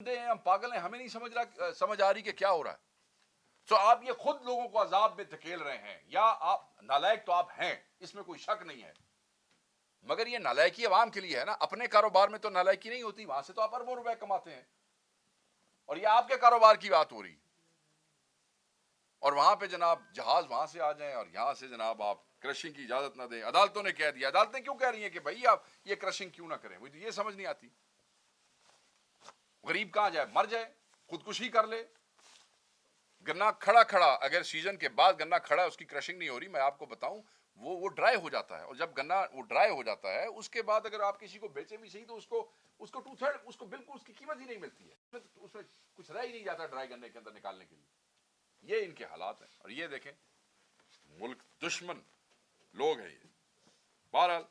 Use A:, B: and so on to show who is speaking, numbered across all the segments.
A: ہیں, ہم پاگل ہیں, ہمیں نہیں سمجھ آ رہی کہ کیا ہو رہا ہے. سو آپ یہ خود لوگوں کو عذاب میں دھکیل رہے ہیں, یا آپ نالائق تو آپ ہیں, اس میں کوئی شک نہیں ہے, مگر یہ نالائکی عوام کے لیے ہے نا. اپنے کاروبار میں تو نالائکی نہیں ہوتی, وہاں سے تو آپ اربوں روپے کماتے ہیں, اور یہ آپ کے کاروبار کی بات ہو رہی, اور وہاں پہ جناب جہاز وہاں سے آ جائیں اور یہاں سے جناب آپ کرشنگ کی اجازت نہ دیں. عدالتوں نے کہہ دیا, عدالتیں کیوں کہہ رہی ہیں کہ بھائی آپ یہ کرشنگ کیوں نہ کریں؟ مجھے یہ سمجھ نہیں آتی. غریب کہاں جائے؟ مر جائے, خودکشی کر لے. گنا کھڑا اگر سیزن کے بعد گنا کھڑا اس کی کرشنگ نہیں ہو رہی, میں آپ کو بتاؤں وہ ڈرائی ہو جاتا ہے, اور جب گنا وہ ڈرائی ہو جاتا ہے اس کے بعد اگر آپ کسی کو بیچے بھی صحیح تو اس کو 2/3 اس کو بالکل اس کی قیمت ہی نہیں ملتی ہے, اس میں کچھ رہ ہی نہیں جاتا ڈرائی گنے کے اندر نکالنے کے لیے. یہ ان کے حالات ہیں, اور یہ دیکھیں ملک دشمن لوگ ہیں یہ. بہرحال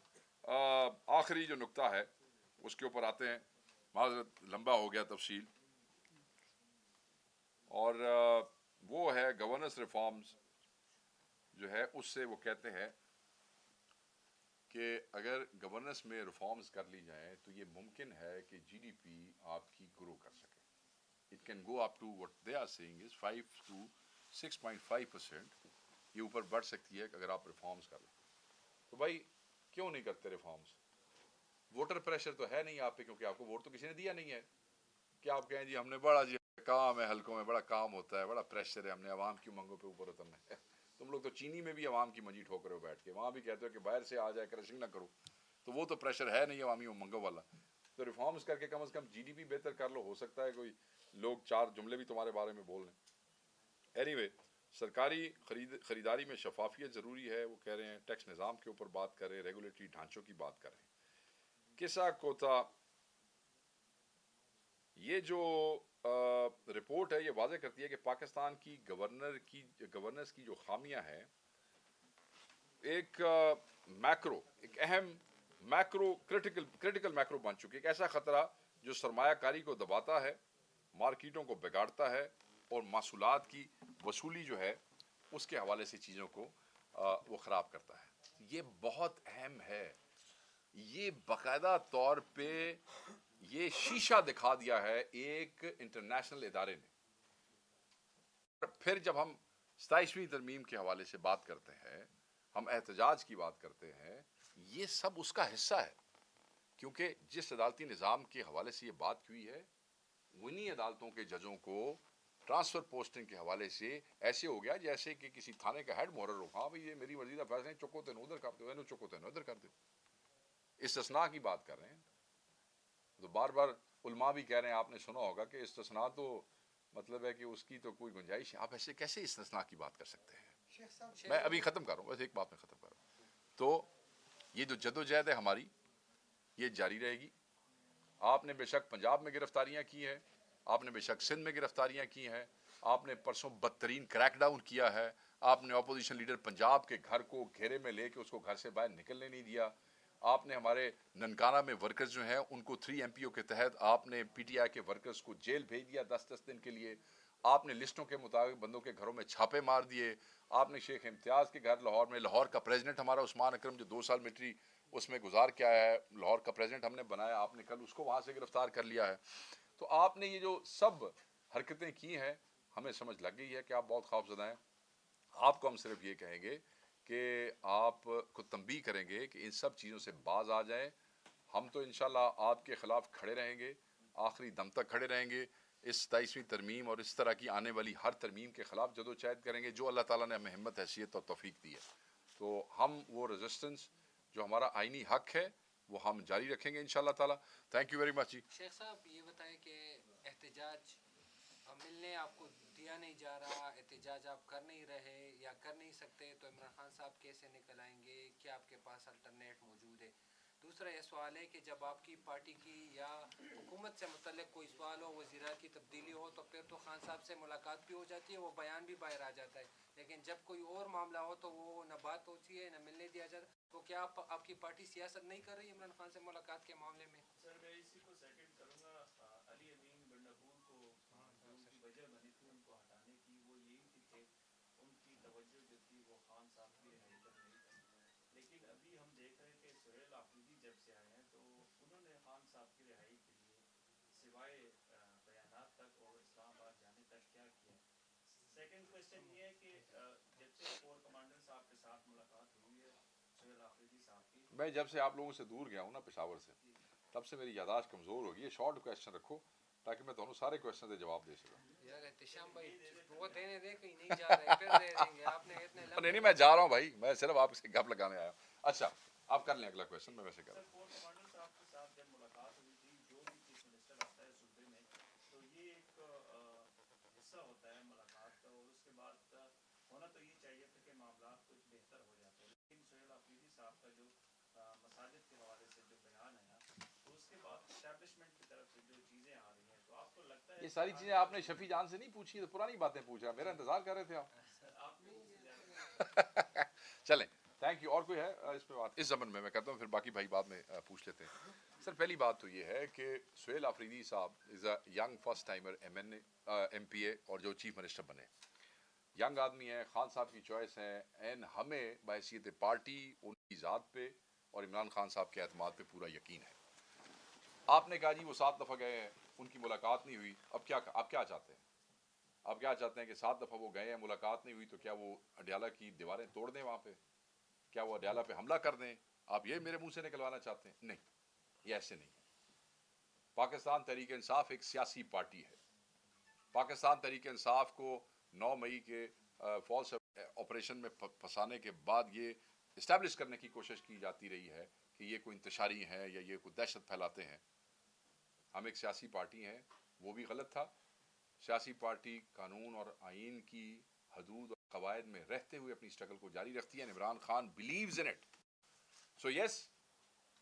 A: آخری جو نقطہ ہے اس کے اوپر آتے ہیں, معذرت لمبا ہو گیا تفصیل, اور وہ ہے گورننس ریفارمز جو ہے. اس سے وہ کہتے ہیں کہ اگر گورننس میں ریفارمز کر لی جائیں تو یہ ممکن ہے کہ جی ڈی پی آپ کی گرو کر سکے. It can go up to what they are seeing is 5 to 6.5%, یہ اوپر بڑھ سکتی ہے اگر آپ ریفارمز کر لیں. تو بھائی کیوں نہیں کرتے ریفارمز؟ ووٹر پریشر تو ہے نہیں آپ پہ, کیونکہ آپ کو ووٹ تو کسی نے دیا نہیں ہے. کہ آپ کہیں جی ہم نے بڑا جی کام ہے, حلقوں میں بڑا کام ہوتا ہے, بڑا پریشر ہے, ہم نے عوام کی منگوں پہ اوپر اترنا ہے. تم لوگ تو چینی میں بھی عوام کی منجی ٹھوک رہے ہو بیٹھ کے, وہاں بھی کہتے ہو کہ باہر سے آ جائے کرشنگ نہ کرو, تو وہ تو پریشر ہے نہیں عوامی منگوں والا. تو ریفارمز کر کے کم از کم جی ڈی پی بہتر کر لو, ہو سکتا ہے کوئی لوگ 4 جملے بھی تمہارے بارے میں بول لیں. اینی وے, سرکاری خریداری میں شفافیت ضروری ہے. وہ کہہ رہے ہیں ٹیکس نظام کے اوپر بات کر رہے ہیں, ریگولیٹری ڈھانچوں کی بات کر رہے ہیں. کسا کوتا یہ جو رپورٹ ہے یہ واضح کرتی ہے کہ پاکستان کی گورننس کی جو خامیاں ہیں ایک اہم کریٹیکل میکرو بن چکی ہے. ایک ایسا خطرہ جو سرمایہ کاری کو دباتا ہے, مارکیٹوں کو بگاڑتا ہے, اور محصولات کی وصولی جو ہے اس کے حوالے سے چیزوں کو وہ خراب کرتا ہے. یہ بہت اہم ہے. یہ باقاعدہ طور پہ یہ شیشہ دکھا دیا ہے ایک انٹرنیشنل ادارے نے. پھر جب ہم 27ویں ترمیم کے حوالے سے بات کرتے ہیں, ہم احتجاج کی بات کرتے ہیں, یہ سب اس کا حصہ ہے. کیونکہ جس عدالتی نظام کے حوالے سے یہ بات ہوئی ہے, انہی عدالتوں کے ججوں کو ٹرانسفر پوسٹنگ کے حوالے سے ایسے ہو گیا جیسے کہ کسی تھانے کا ہیڈ مقرر ہو. ہاں بھائی یہ میری مرضی کا فیصلہ ہے, چکو تین ادھر کر دو, چکو تین ادھر کر دو. استثناء کی بات کر رہے ہیں. تو بار بار علماء بھی کہہ رہے ہیں, آپ نے سنا ہوگا کہ استثناء تو مطلب ہے کہ اس کی تو کوئی گنجائش ہے. آپ ایسے کیسے استثناء کی بات کر سکتے ہیں؟ میں ابھی ختم کر رہا ہوں, بس ایک بات میں ختم کر رہا ہوں. تو یہ جو جدوجہد ہے ہماری یہ جاری رہے گی. آپ نے بے شک پنجاب میں گرفتاریاں کی ہیں, آپ نے بے شک سندھ میں گرفتاریاں کی ہیں, آپ نے پرسوں بدترین کریک ڈاؤن کیا ہے, آپ نے اپوزیشن لیڈر پنجاب کے گھر کو گھیرے میں لے کے اس کو گھر سے باہر نکلنے نہیں دیا, آپ نے ہمارے ننکانہ میں ورکرز جو ہیں ان کو 3 MPO کے تحت آپ نے پی ٹی آئی کے ورکرز کو جیل بھیج دیا 10 دن کے لیے, آپ نے لسٹوں کے مطابق بندوں کے گھروں میں چھاپے مار دیے, آپ نے شیخ امتیاز کے گھر لاہور میں, لاہور کا پریزیڈنٹ ہمارا عثمان اکرم جو 2 سال ملٹری اس میں گزار کے آیا ہے, لاہور کا پریزیڈنٹ ہم نے بنایا, آپ نے کل اس کو وہاں سے گرفتار کر لیا ہے. تو آپ نے یہ جو سب حرکتیں کی ہیں ہمیں سمجھ لگ گئی ہے کہ آپ بہت خوفزدہ ہیں. آپ کو ہم صرف یہ کہیں گے کہ آپ کو تنبیہ کریں گے کہ ان سب چیزوں سے باز آ جائیں. ہم تو انشاءاللہ آپ کے خلاف کھڑے رہیں گے, آخری دم تک کھڑے رہیں گے. اس 27ویں ترمیم اور اس طرح کی آنے والی ہر ترمیم کے خلاف جدوجہد کریں گے جو اللہ تعالیٰ نے ہمیں ہمت, حیثیت اور توفیق دی ہے. تو ہم وہ ریزسٹنس جو ہمارا آئینی حق ہے وہ ہم جاری رکھیں گے انشاءاللہ تعالیٰ. تھینک یو ویری مچ جی.
B: شیخ صاحب یہ بتائیں کہ احتجاج ملنے آپ کو دیا نہیں جا رہا, احتجاج آپ کر نہیں رہے یا کر نہیں سکتے, تو عمران خان صاحب کیسے نکل آئیں گے؟ کیا آپ کے پاس الٹرنیٹ موجود ہے؟ دوسرا یہ سوال ہے کہ جب آپ کی پارٹی کی یا حکومت سے متعلق کوئی سوال ہو, وزیرات کی تبدیلی ہو, تو پھر تو خان صاحب سے ملاقات بھی ہو جاتی ہے, وہ بیان بھی باہر آ جاتا ہے, لیکن جب کوئی اور معاملہ ہو تو وہ نہ بات ہوتی ہے نہ ملنے دیا جاتا. تو کیا آپ کی پارٹی سیاست نہیں کر رہی عمران خان سے ملاقات کے معاملے میں؟
C: سر میں اسی کو سیکنڈ کروں گا. علی امین بنڈاپور کو جو ان کی وجہ بنی تھی ان کو ہٹانے کی, وہ یہی تھی کہ ان کی توجہ جو تھی وہ خان صاحب کی رہائی پر نہیں تھی. لیکن ابھی ہم دیکھ رہے ہیں کہ سہیل آفریدی جب سے آئے ہیں تو انہوں نے خان صاحب کی رہائی کے لیے سوائے بیان سیکنڈ کوشچن یہ ہے کہ جب سے کور کمانڈر صاحب کے ساتھ ملاقات ہوئی ہے سہیل آفریدی صاحب کی
A: میں جب سے آپ لوگوں سے دور گیا ہوں نا پشاور سے تب سے میری یادداشت کمزور ہوگی ہے. شارٹ کویشچن رکھو تاکہ میں تمہیں سارے کویشچن دے جواب دے سکوں.
B: یار احتشام بھائی وہ دینے دے کہیں نہیں جا رہے پھر دے دیں گے آپ نے اتنے
A: نہیں نہیں میں جا رہا ہوں بھائی, میں صرف آپ سے گپ لگانے آیا ہوں. اچھا آپ کر لیں اگلا کویشچن, میں ویسے کر رہا
C: سر
A: ہوں.
C: کور کمانڈر صاحب کے ساتھ جب ملاقات ہوئی تھی جو بھی چیف منسٹر آتا ہے صوبے میں تو یہ ایک حصہ ہوتا ہے ملاقات کا, اور اس کے بعد ہونا تو یہ چاہیے تھا کہ معاملات کچھ بہتر ہو جاتے ہیں, لیکن سہیل آفریدی صاحب کا جو مساجد کے حوالے سے جو بیان آیا تو اس کے بعد اسٹیبلشمنٹ کی طرف سے جو چیزیں آ رہی ہیں تو آپ کو لگتا ہے
A: یہ ساری چیزیں آپ نے شفیع جان سے نہیں پوچھی, تو پرانی باتیں پوچھ رہا, میرا انتظار کر رہے تھے
C: آپ نے
A: آپ. چلیں تھینک یو. اور کوئی ہے اس پہ بات؟ اس زمن میں کرتا ہوں, پھر باقی بھائی بعد میں پوچھ لیتے ہیں. سر پہلی بات تو یہ ہے کہ سہیل آفریدی صاحب is a young first timer M P A اور جو چیف منسٹر بنے, ینگ آدمی ہیں, خان صاحب کی چوائس ہیں, اینڈ ہمیں بحیثیت پارٹی ان کی ذات پہ اور عمران خان صاحب کے اعتماد پہ پورا یقین ہے. آپ نے کہا جی وہ 7 دفعہ گئے ہیں, ان کی ملاقات نہیں ہوئی, اب کیا آپ کیا چاہتے ہیں؟ آپ کیا چاہتے ہیں کہ 7 دفعہ وہ گئے ہیں, ملاقات نہیں ہوئی, تو کیا وہ اڈیالہ کی دیواریں توڑ دیں وہاں پہ؟ کیا وہ اڈیالہ پہ حملہ کر دیں؟ آپ یہ میرے منہ سے نکلوانا چاہتے ہیں؟ نہیں, یہ ایسے نہیں ہے. پاکستان تحریک انصاف ایک سیاسی پارٹی ہے. پاکستان تحریک انصاف کو 9 مئی کے فالس آپریشن میں پھنسانے کے بعد یہ اسٹیبلش کرنے کی کوشش کی جاتی رہی ہے کہ یہ کوئی انتشاری ہیں یا یہ کوئی دہشت پھیلاتے ہیں. ہم ایک سیاسی پارٹی ہیں, وہ بھی غلط تھا. سیاسی پارٹی قانون اور آئین کی حدود اور قواعد میں رہتے ہوئے اپنی اسٹرگل کو جاری رکھتی ہے. Imran Khan believes in it. So yes,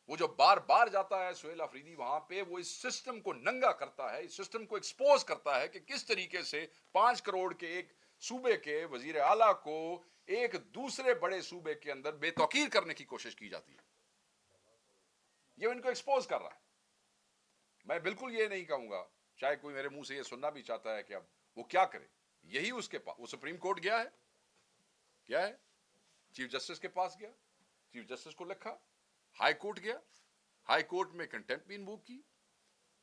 A: وہ جو بار بار جاتا ہے سہیل آفریدی وہاں پہ, وہ اس سسٹم کو ننگا کرتا ہے, اس سسٹم کو ایکسپوز کرتا ہے کہ کس طریقے سے 5 کروڑ کے ایک صوبے کے وزیر اعلیٰ کو ایک دوسرے بڑے صوبے کے اندر بے توقیر کرنے کی کوشش کی جاتی ہے. یہ ان کو ایکسپوز کر رہا ہے. میں بالکل یہ نہیں کہوں گا, چاہے کوئی میرے منہ سے یہ سننا بھی چاہتا ہے کہ اب وہ کیا کرے, یہی اس کے پاس, وہ سپریم کورٹ گیا ہے, کیا ہے, چیف جسٹس کے پاس گیا, چیف جسٹس کو لکھا, ہائی کورٹ گیا, ہائی کورٹ میں کنٹمپٹ بھی انووک کی,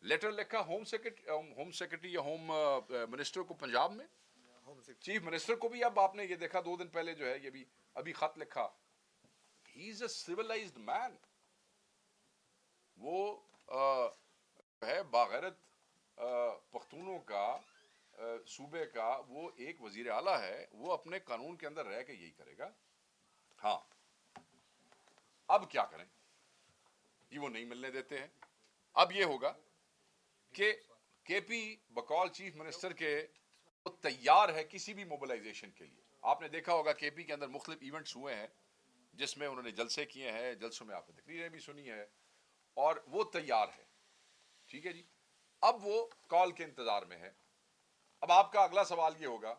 A: لیٹر لکھا ہوم سیکرٹری یا ہوم منسٹر کو پنجاب میں, چیف منسٹر کو بھی. اب آپ نے یہ دیکھا 2 دن پہلے جو ہے یہ بھی ابھی خط لکھا. ہی از اے سیولائزڈ مین. وہ ہے باغیرت پختونوں کا صوبے کا وہ ایک وزیر اعلیٰ ہے, وہ اپنے قانون کے اندر رہ کے یہی کرے گا. ہاں اب کیا کریں, یہ وہ نہیں ملنے دیتے ہیں. اب یہ ہوگا کہ کے پی بقول چیف منسٹر کے وہ تیار ہے کسی بھی موبلائزیشن کے لیے. آپ نے دیکھا ہوگا کے پی کے اندر مختلف ایونٹس ہوئے ہیں جس میں انہوں نے جلسے کیے ہیں, جلسوں میں آپ نے تقریریں بھی سنی ہے, اور وہ تیار ہے. ٹھیک ہے جی, اب وہ کال کے انتظار میں ہے. اب آپ کا اگلا سوال یہ ہوگا,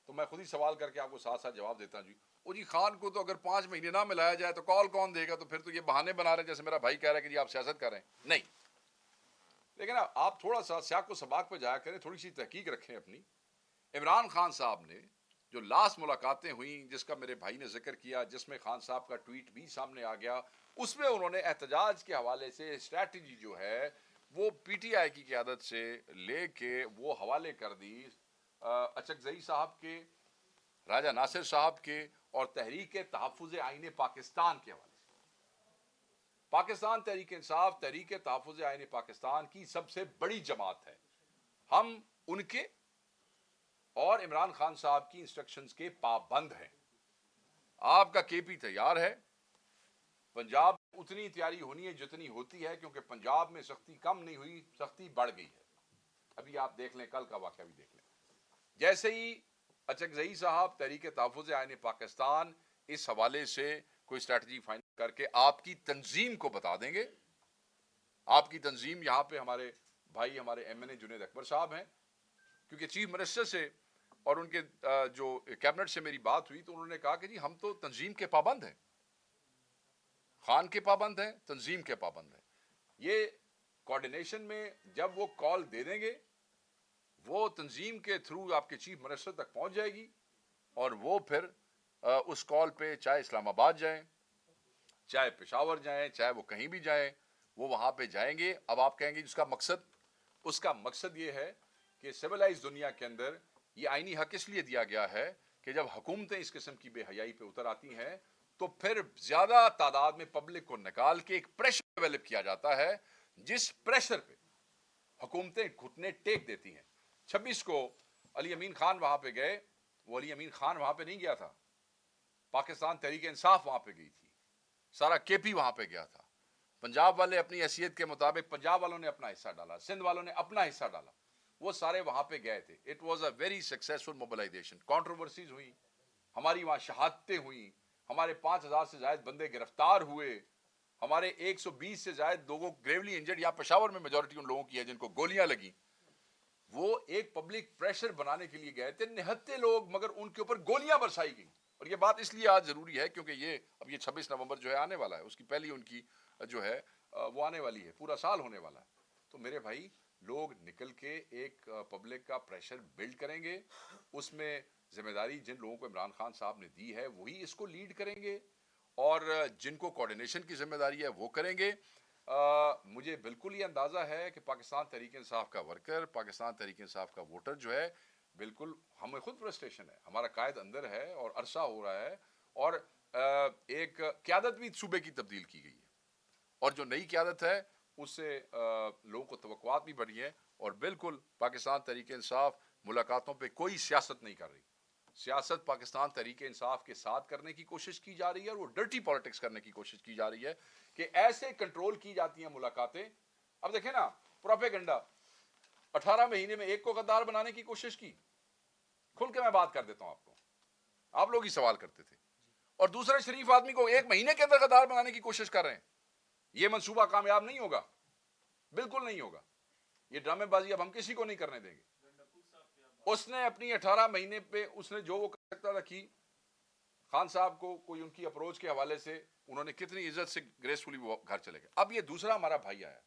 A: تو میں خود ہی سوال کر کے آپ کو ساتھ ساتھ جواب دیتا ہوں. جی او جی, خان کو تو اگر 5 مہینے نہ ملایا جائے تو کال کون دے گا؟ تو پھر تو یہ بہانے بنا رہے ہیں, جیسے میرا بھائی کہہ رہا ہے کہ جی آپ سیاست کر رہے ہیں. نہیں, لیکن آپ تھوڑا سا سیاق و سباق پہ جایا کریں, تھوڑی سی تحقیق رکھیں اپنی. عمران خان صاحب نے جو لاسٹ ملاقاتیں ہوئیں, جس کا میرے بھائی نے ذکر کیا, جس میں خان صاحب کا ٹویٹ بھی سامنے آ گیا, اس میں انہوں نے احتجاج کے حوالے سے اسٹریٹجی جو ہے وہ پی ٹی آئی کی قیادت سے لے کے وہ حوالے کر دی اچکزئی صاحب کے, راجہ ناصر صاحب کے, اور تحریک تحفظ آئین پاکستان کے حوالے سے. پاکستان تحریک انصاف تحریک تحفظ آئین پاکستان کی سب سے بڑی جماعت ہے. ہم ان کے اور عمران خان صاحب کی انسٹرکشنز کے پابند ہیں. آپ کا کے پی تیار ہے, پنجاب اتنی تیاری ہونی ہے جتنی ہوتی ہے, کیونکہ پنجاب میں سختی کم نہیں ہوئی, سختی بڑھ گئی ہے. ابھی آپ دیکھ لیں, کل کا واقعہ بھی دیکھ لیں. جیسے ہی اچکزئی صاحب تحریک تحفظ آئین پاکستان اس حوالے سے کوئی اسٹریٹجی فائنل کر کے آپ کی تنظیم کو بتا دیں گے. آپ کی تنظیم یہاں پہ ہمارے بھائی, ہمارے ایم این اے جنید اکبر صاحب ہیں, کیونکہ چیف منسٹر سے اور ان کے جو کیبنٹ سے میری بات ہوئی تو انہوں نے کہا کہ جی ہم تو تنظیم کے پابند ہیں, خان کے پابند ہیں, تنظیم کے پابند ہیں. یہ کوارڈینیشن میں جب وہ کال دے دیں گے, وہ تنظیم کے تھرو آپ کے چیف منسٹر تک پہنچ جائے گی, اور وہ پھر اس کال پہ چاہے اسلام آباد جائیں, چاہے پشاور جائیں, چاہے وہ کہیں بھی جائیں, وہ وہاں پہ جائیں گے. اب آپ کہیں گے اس کا مقصد یہ ہے کہ سویلائز دنیا کے اندر یہ آئینی حق اس لیے دیا گیا ہے کہ جب حکومتیں اس قسم کی بے حیائی پہ اتر آتی ہیں تو پھر زیادہ تعداد میں پبلک کو نکال کے ایک پریشر ڈیولپ کیا جاتا ہے، جس پریشر پہ حکومتیں گھٹنے ٹیک دیتی ہیں۔ 26 کو علی امین خان وہاں پہ گئے، وہ علی امین خان وہاں پہ نہیں گیا تھا، پاکستان تحریک انصاف وہاں پہ گئی تھی، سارا کے پی وہاں پہ گیا تھا، پنجاب والے اپنی حیثیت کے مطابق پنجاب والوں نے اپنا حصہ ڈالا، سندھ والوں نے اپنا حصہ ڈالا، وہ سارے وہاں پہ گئے تھے۔ It was a very successful mobilization, controversies ہوئی، ہماری وہاں شہادتیں ہوئیں، ہمارے 5,000 سے زائد بندے گرفتار ہوئے، ہمارے 120 سے زائد لوگوں گریولی انجرڈ، یا پشاور میں میجورٹی ان لوگوں کی ہے جن کو گولیاں لگیں۔ وہ ایک پبلک پریشر بنانے کے لیے گئے تھے، نہتے لوگ، مگر ان کے اوپر گولیاں برسائی گئیں۔ اور یہ بات اس لیے آج ضروری ہے کیونکہ یہ 26 نومبر جو ہے آنے والا ہے، اس کی پہلی ان کی جو ہے وہ آنے والی ہے، پورا سال ہونے والا ہے۔ تو میرے بھائی، لوگ نکل کے ایک پبلک کا پریشر بلڈ کریں گے، اس میں ذمہ داری جن لوگوں کو عمران خان صاحب نے دی ہے وہی اس کو لیڈ کریں گے، اور جن کو کوارڈینیشن کی ذمہ داری ہے وہ کریں گے۔ مجھے بالکل یہ اندازہ ہے کہ پاکستان تحریک انصاف کا ورکر، پاکستان تحریک انصاف کا ووٹر جو ہے، بالکل ہمیں خود فرسٹریشن ہے، ہمارا قائد اندر ہے اور عرصہ ہو رہا ہے، اور ایک قیادت بھی صوبے کی تبدیل کی گئی ہے، اور جو نئی قیادت ہے اس سے لوگوں کو توقعات بھی بڑھی ہیں، اور بالکل پاکستان تحریک انصاف ملاقاتوں پہ کوئی سیاست نہیں کر رہی۔ سیاست پاکستان تحریک انصاف کے ساتھ کرنے کی کوشش کی جا رہی ہے، اور وہ ڈرٹی پالیٹکس کرنے کی کوشش کی جا رہی ہے کہ ایسے کنٹرول کی جاتی ہیں ملاقاتیں۔ اب دیکھیں نا، پروپیگنڈا 18 مہینے میں ایک کو غدار بنانے کی کوشش کی، کھل کے میں بات کر دیتا ہوں آپ کو، آپ لوگ ہی سوال کرتے تھے، اور دوسرے شریف آدمی کو 1 مہینے کے اندر غدار بنانے کی کوشش کر رہے ہیں۔ یہ منصوبہ کامیاب نہیں ہوگا، بالکل نہیں ہوگا، یہ ڈرامے بازی اب ہم کسی کو نہیں کرنے دیں گے۔ اس نے اپنی 18 مہینے پہ اس نے جو وہ کر سکتا تھا کی، خان صاحب کو کوئی ان کی اپروچ کے حوالے سے انہوں نے کتنی عزت سے گریسفلی وہ گھر چلے گئے۔ اب یہ دوسرا ہمارا بھائی آیا،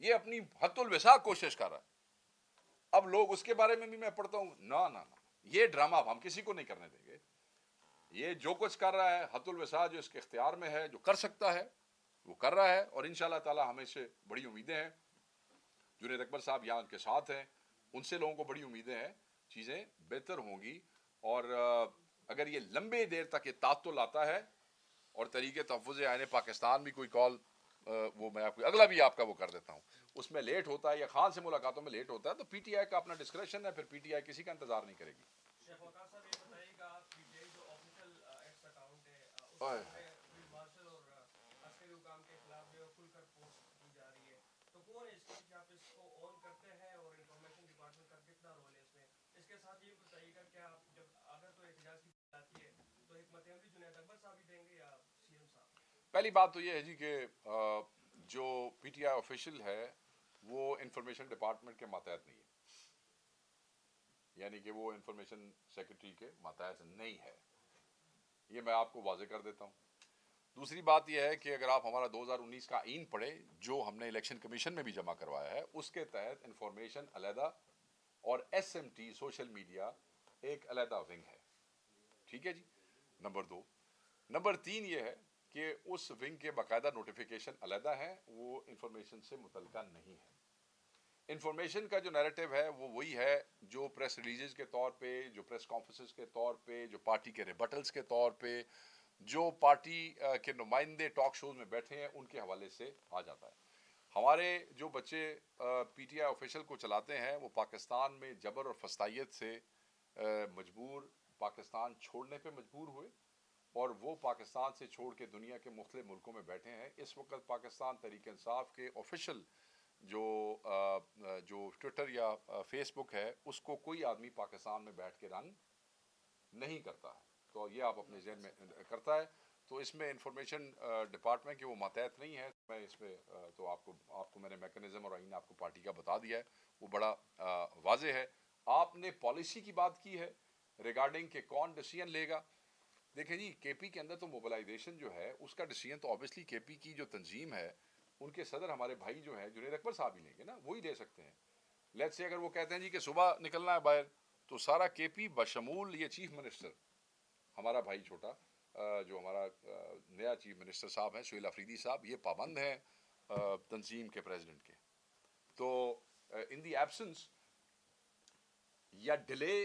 A: یہ اپنی حد الوسع کوشش کر رہا ہے، اب لوگ اس کے بارے میں بھی میں پڑھتا ہوں، نہ یہ ڈرامہ ہم کسی کو نہیں کرنے دیں گے۔ یہ جو کچھ کر رہا ہے حد الوسع جو اس کے اختیار میں ہے، جو کر سکتا ہے وہ کر رہا ہے، اور انشاءاللہ تعالی ہمیں سے بڑی امیدیں ہیں۔ جنید اکبر صاحب یہاں کے ساتھ ہیں، ان سے لوگوں کو بڑی امیدیں ہیں، چیزیں بہتر ہوں گی، اور اگر یہ لمبے دیر تک یہ تعطل آتا ہے، اور طریقے تحفظ آئین پاکستان بھی کوئی کال، وہ میں آپ کو اگلا بھی آپ کا وہ کر دیتا ہوں، اس میں لیٹ ہوتا ہے یا خان سے ملاقاتوں میں لیٹ ہوتا ہے، تو پی ٹی آئی کا اپنا ڈسکریشن ہے، پھر پی ٹی آئی کسی کا انتظار نہیں کرے گی۔
C: شیخ وقار صاحب یہ بتائیے گا، پی ٹی آئی جو آفیشیل ایکس اکاؤنٹ ہے، اس میں فیلڈ مارشل اور عسکری حکام کے خلاف جو ہے کھل کر پوسٹ کی جا رہی ہے، تو کون ہے اس کے پیچھے؟ آپ اس کو آن کرتے ہیں، اور انفارمیشن ڈپارٹمنٹ کا کتنا رول ہے اس میں؟ اس کے ساتھ یہ بتائیے گا کہ آپ جب اگر تو احتجاج کی بات آتی ہے تو حکمت عملی جنید اکبر صاحب ہی دیں گے یا سی ایم صاحب؟
A: پہلی بات تو یہ ہے جی کہ جو پی ٹی آئی آفیشیل ہے وہ انفارمیشن ڈپارٹمنٹ کے ماتحت نہیں ہے، یعنی کہ وہ انفارمیشن سیکرٹری کے ماتحت نہیں ہے، یہ میں آپ کو واضح کر دیتا ہوں۔ دوسری بات یہ ہے کہ اگر آپ ہمارا 2019 کا آئین پڑھیں جو ہم نے الیکشن کمیشن میں بھی جمع کروایا ہے، اس کے تحت انفارمیشن علیحدہ اور S M T social media ایک علیحدہ ونگ ہے، ٹھیک ہے جی، نمبر 2۔ نمبر 3 یہ ہے کہ اس ونگ کے باقاعدہ نوٹیفیکیشن علیحدہ ہیں، وہ انفارمیشن سے متعلقہ نہیں ہے۔ انفارمیشن کا جو نیریٹو ہے وہ وہی ہے جو پریس ریلیزز کے طور پہ، جو پریس کانفرنسز کے طور پہ، جو پارٹی کے ریبٹلز کے طور پہ، جو پارٹی کے نمائندے ٹاک شوز میں بیٹھے ہیں ان کے حوالے سے آ جاتا ہے۔ ہمارے جو بچے پی ٹی آئی آفیشل کو چلاتے ہیں وہ پاکستان میں جبر اور فسطائیت سے مجبور پاکستان چھوڑنے پہ مجبور ہوئے، اور وہ پاکستان سے چھوڑ کے دنیا کے مختلف ملکوں میں بیٹھے ہیں۔ اس وقت پاکستان تحریک انصاف کے آفیشل جو ٹویٹر یا فیس بک ہے اس کو کوئی آدمی پاکستان میں بیٹھ کے رن نہیں کرتا ہے، تو یہ آپ اپنے ذہن میں کرتا ہے، تو اس میں انفارمیشن ڈپارٹمنٹ کے وہ ماتحت نہیں ہے۔ میں اس میں تو آپ کو میں نے میکنزم اور آئین آپ کو پارٹی کا بتا دیا ہے، وہ بڑا واضح ہے۔ آپ نے پالیسی کی بات کی ہے ریگارڈنگ کہ کون ڈیسیژن لے گا۔ دیکھیں جی، کے پی کے اندر تو موبلائزیشن جو ہے اس کا ڈیسیژن تو آبویسلی کے پی کی جو تنظیم ہے ان کے صدر ہمارے بھائی جو ہیں جنید اکبر صاحب ہی لیں گے نا، وہی لے سکتے ہیں۔ لیٹ سے اگر وہ کہتے ہیں جی کہ صبح نکلنا ہے باہر، تو سارا کے پی بشمول یہ چیف منسٹر ہمارا بھائی چھوٹا جو ہمارا نیا چیف منسٹر صاحب ہیں سہیل افریدی صاحب، یہ پابند ہیں تنظیم کے پریزیڈنٹ کے۔ تو ان دی ایبسنس یا ڈیلے